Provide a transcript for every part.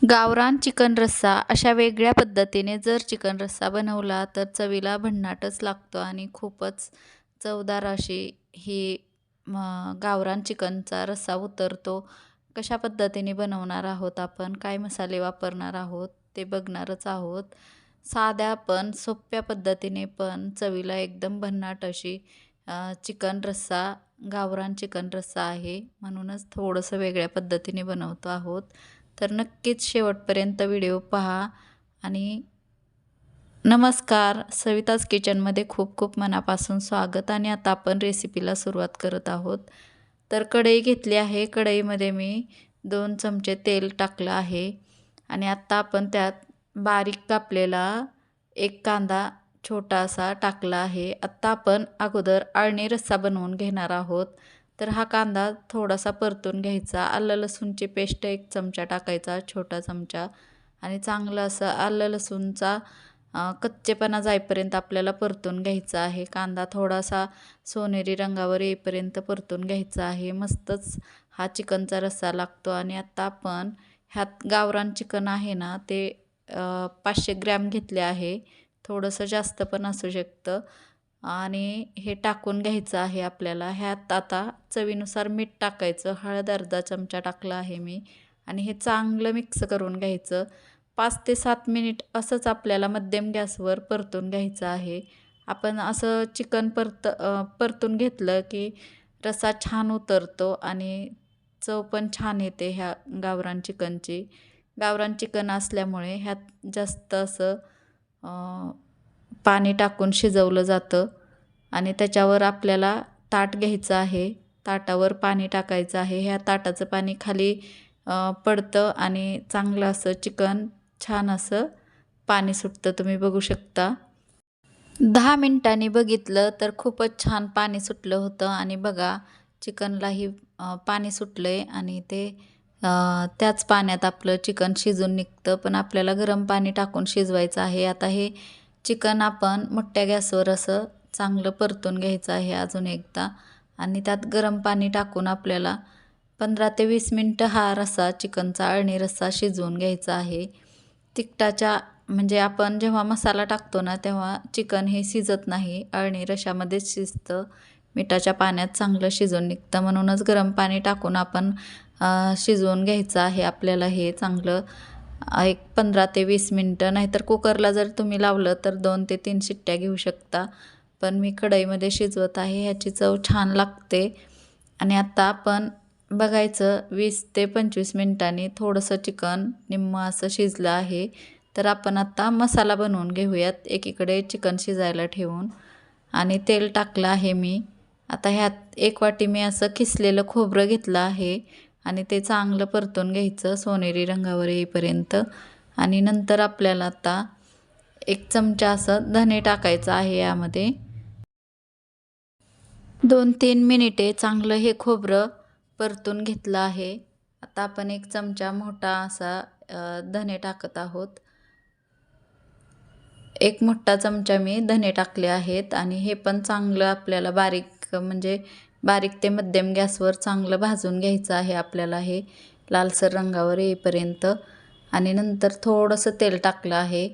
गावरान चिकन रस्सा अशा वेगळ्या पद्धतीने जर चिकन रस्सा बनवला तर चवीला भन्नाटच लागतो आणि खूपच चवदार अशी ही गावरान चिकनचा रस्सा उतरतो. कशा पद्धतीने बनवणार आहोत आपण, काय मसाले वापरणार आहोत ते बघणारच आहोत. साध्या पण सोप्या पद्धतीने पण चवीला एकदम भन्नाट अशी चिकन रस्सा, गावरान चिकन रस्सा आहे. म्हणूनच थोडंसं वेगळ्या पद्धतीने बनवतो आहोत. तर नक्कीच शेवटपर्यंत व्हिडिओ पहा. आणि नमस्कार, सविताज किचनमध्ये खूप खूप मनापासून स्वागत. आणि आता आपण रेसिपीला सुरुवात करत आहोत. तर कढई घेतली आहे. कढईमध्ये मी 2 चमचे तेल टाकलं आहे आणि आत्ता आपण त्यात बारीक कापलेला एक कांदा छोटासा टाकला आहे. आत्ता आपण अगोदर अळणी रस्सा बनवून घेणार आहोत. तर हा कांदा थोडासा परतून घ्यायचा. आलं लसूणची पेस्ट 1 चमचा टाकायचा, छोटा चमचा. आणि चांगलं असं आलं लसूणचा कच्चेपणा जाईपर्यंत आपल्याला परतून घ्यायचा आहे. कांदा थोडासा सोनेरी रंगावर येईपर्यंत परतून घ्यायचा आहे. मस्तच हा चिकनचा रस्सा लागतो. आणि आता आपण ह्यात गावरान चिकन आहे ना ते 500 ग्रॅम घेतले आहे. थोडंसं जास्त पण असू शकतं. आणि हे टाकून घ्यायचं आहे आपल्याला. ह्यात आता चवीनुसार मीठ टाकायचं. हळद अर्धा चमचा टाकला आहे मी. आणि हे चांगलं मिक्स करून घ्यायचं. 5 ते 7 मिनिट असंच आपल्याला मध्यम गॅसवर परतून घ्यायचं आहे. आपण असं चिकन परतून घेतलं की रस्सा छान उतरतो आणि चव पण छान येते ह्या गावरान चिकनची. गावरान चिकन असल्यामुळे ह्यात जास्त असं पाणी टाकून शिजवलं जातं. आणि त्याच्यावर आपल्याला ताट घ्यायचं आहे. ताटावर पाणी टाकायचं आहे. ह्या ताटाचं पाणी खाली पडतं आणि चांगलं असं चिकन छान असं पाणी सुटतं. तुम्ही बघू शकता. 10 मिनिटांनी बघितलं तर खूपच छान पाणी सुटलं होतं. आणि बघा चिकनलाही पाणी सुटलं आहे आणि ते त्याच पाण्यात आपलं चिकन शिजून निघतं. पण आपल्याला गरम पाणी टाकून शिजवायचं आहे. आता हे चिकन आपण मोठ्या गॅसवर असं चांगलं परतून घ्यायचं आहे अजून एकदा. आणि त्यात गरम पाणी टाकून आपल्याला 15 ते 20 मिनटं हा रस्सा चिकनचा अळणी रस्सा शिजवून घ्यायचा आहे. तिखटाच्या म्हणजे आपण जेव्हा मसाला टाकतो ना तेव्हा चिकन हे शिजत नाही, अळणी रश्श्यामध्येच शिजतं. मिठाच्या पाण्यात चांगलं शिजून निघतं. म्हणूनच गरम पाणी टाकून आपण शिजवून घ्यायचं आहे आपल्याला हे चांगलं. एक 15 ते 20 मिनटं. नाहीतर कुकरला जर तुम्ही लावलं तर 2 ते 3 शिट्ट्या घेऊ शकता. पण मी कढईमध्ये शिजवत आहे. ह्याची चव छान लागते. आणि आता आपण बघायचं 20 ते 25 मिनिटांनी थोडंसं चिकन निम्मं असं शिजलं आहे. तर आपण आता मसाला बनवून घेऊयात. एकीकडे चिकन शिजायला ठेवून आणि तेल टाकलं आहे मी. आता ह्यात 1 वाटी मी असं किसलेलं खोबरं घेतलं आहे आणि ते चांगलं परतून घ्यायचं सोनेरी रंगावर येईपर्यंत. आणि नंतर आपल्याला आता 1 चमचा असं धने टाकायचं आहे यामध्ये. 2-3 मिनिटे चांगलं हे खोबरं परतून घेतलं आहे. आता आपण 1 चमचा मोठा असा धने टाकत आहोत. 1 मोठा चमचा मी धने टाकले आहेत. आणि हे पण चांगलं आपल्याला बारीक म्हणजे बारीक ते मध्यम गॅसवर चांगलं भाजून घ्यायचं आहे आपल्याला हे लालसर रंगावर येईपर्यंत. आणि नंतर थोडंसं तेल टाकलं आहे.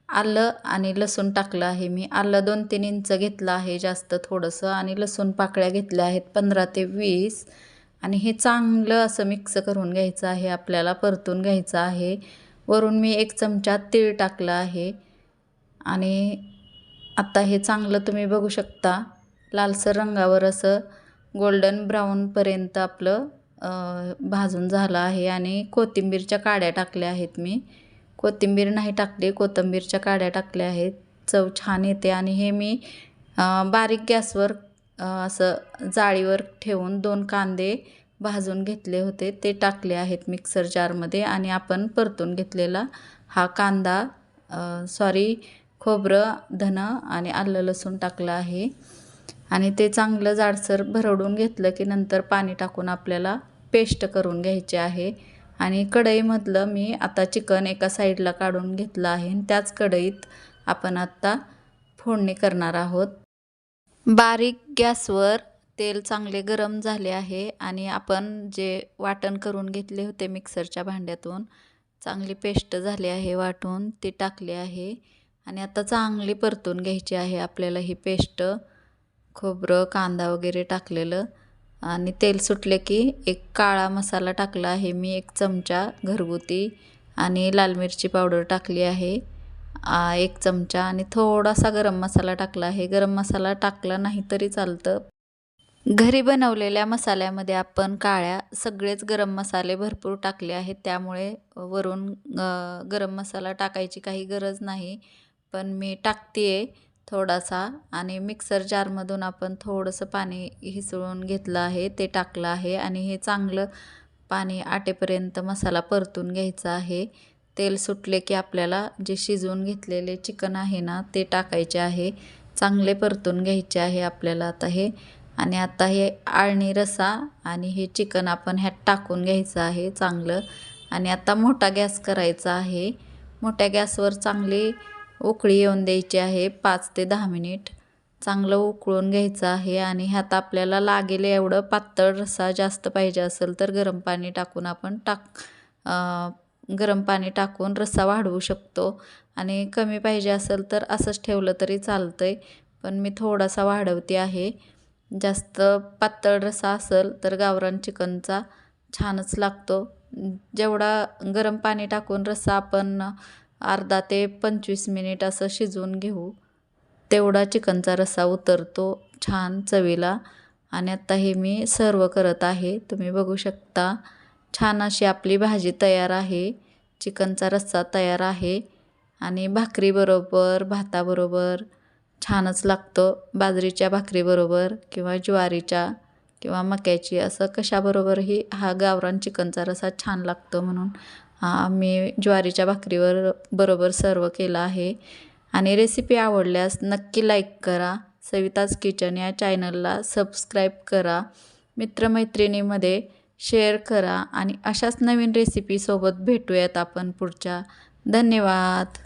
आलं आणि लसूण टाकलं आहे मी. आलं 2-3 इंच घेतलं आहे जास्त थोडंसं. आणि लसूण पाकळ्या घेतल्या आहेत 15 ते 20. आणि हे चांगलं असं मिक्स करून घ्यायचं आहे आपल्याला, परतून घ्यायचं आहे. वरून मी 1 चमचा तीळ टाकलं आहे. आणि आता हे चांगलं तुम्ही बघू शकता लालसर रंगावर असं गोल्डन ब्राऊनपर्यंत आपलं भाजून झालं आहे. आणि कोथिंबीरच्या काड्या टाकल्या आहेत मी. कोथिंबीर नाही टाकली, कोथिंबीरच्या काड्या टाकल्या आहेत. चव छान येते. आणि हे मी बारीक गॅसवर असं जाळीवर ठेवून 2 कांदे भाजून घेतले होते, ते टाकले आहेत मिक्सर जारमध्ये. आणि आपण परतून घेतलेला हा कांदा खोबरं, धनं आणि आलं लसूण टाकलं आहे. आणि ते चांगलं जाडसर भरडून घेतलं की नंतर पाणी टाकून आपल्याला पेस्ट करून घ्यायची आहे. आणि कढईमधलं मी आता चिकन एका साईडला काढून घेतलं आहे. आणि त्याच कढईत आपण आत्ता फोडणी करणार आहोत. बारीक गॅसवर तेल चांगले गरम झाले आहे. आणि आपण जे वाटण करून घेतले होते मिक्सरच्या भांड्यातून चांगली पेस्ट झाली आहे वाटून ती टाकली आहे आणि आता चांगली परतून घ्यायची आहे आपल्याला ही पेस्ट. खोबरं, कांदा वगैरे टाकलेलं आणि तेल सुटले की एक काळा मसाला टाकला आहे मी 1 चमचा घरगुती आणि लाल मिरची पावडर टाकली आहे 1 चमचा आणि थोडासा गरम मसाला टाकला आहे. गरम मसाला टाकला नाही तरी चालतं. घरी बनवलेल्या मसाल्यामध्ये आपण सगळेच गरम मसाले भरपूर टाकले आहेत, त्यामुळे वरून गरम मसाला टाकायची काही गरज नाही. पण मी टाकते थोडासा आणि मिक्सर जारमधून आपण थोडंसं पाणी हिसळून घेतलं आहे, ते टाकलं आहे आणि हे चांगलं पाणी आटेपर्यंत मसाला परतून घ्यायचा आहे. तेल सुटले की आपल्याला जे शिजवून घेतलेले चिकन आहे ना, ते टाकायचे आहे. चांगले परतून घ्यायचे आहे आपल्याला आता हे. आणि आता हे आळणी रस्सा आणि हे चिकन आपण ह्यात टाकून घ्यायचं आहे चांगलं. आणि आता मोठा गॅस करायचा आहे. मोठ्या गॅसवर चांगली उकळी येऊन द्यायची आहे 5 ते 10 मिनिट. चांगलं उकळून घ्यायचं आहे आणि ह्यात आपल्याला लागेल एवढं पातळ रस्सा जास्त पाहिजे असेल तर गरम पाणी टाकून आपण गरम पाणी टाकून रस्सा वाढवू शकतो आणि कमी पाहिजे असेल तर असंच ठेवलं तरी चालतंय. पण मी थोडासा वाढवते आहे. जास्त पातळ रस्सा असेल तर गावरान चिकनचा छानच लागतो. जेवढा गरम पाणी टाकून रस्सा आपण अर्धा ते 25 मिनिट असं शिजवून घेऊ, तेवढा चिकनचा रस्सा उतरतो छान चवीला. आणि आता हे मी सर्व करत आहे. तुम्ही बघू शकता छान अशी आपली भाजी तयार आहे. चिकनचा रस्सा तयार आहे आणि भाकरीबरोबर, भाताबरोबर छानच लागतो. बाजरीच्या भाकरीबरोबर किंवा ज्वारीच्या किंवा मक्याची असं कशाबरोबरही हा गावरान चिकनचा रस्सा छान लागतो म्हणून मी ज्वारीच्या बरोबर सर्व केला आहे. आणि रेसिपी आवडल्यास नक्की लाईक करा. सविताज किचन या चॅनलला सबस्क्राईब करा. मित्रमैत्रिणीमध्ये शेअर करा आणि अशाच नवीन रेसिपीसोबत भेटूयात आपण पुढच्या. धन्यवाद.